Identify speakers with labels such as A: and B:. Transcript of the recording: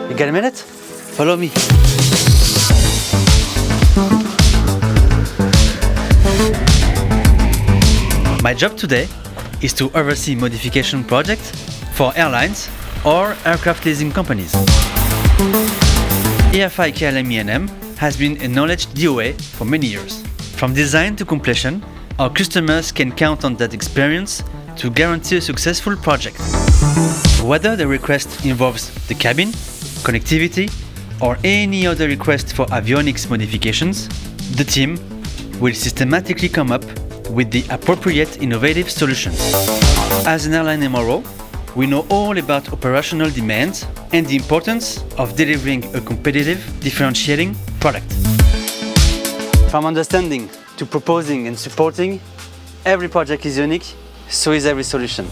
A: You got a minute? Follow me. My job today is to oversee modification projects for airlines or aircraft leasing companies. AFI KLM E&M has been a knowledge DOA for many years. From design to completion, our customers can count on that experience to guarantee a successful project. Whether the request involves the cabin, connectivity, or any other request for avionics modifications, the team will systematically come up with the appropriate innovative solutions. As an airline MRO, we know all about operational demands and the importance of delivering a competitive, differentiating product. From understanding to proposing and supporting, every project is unique, so is every solution.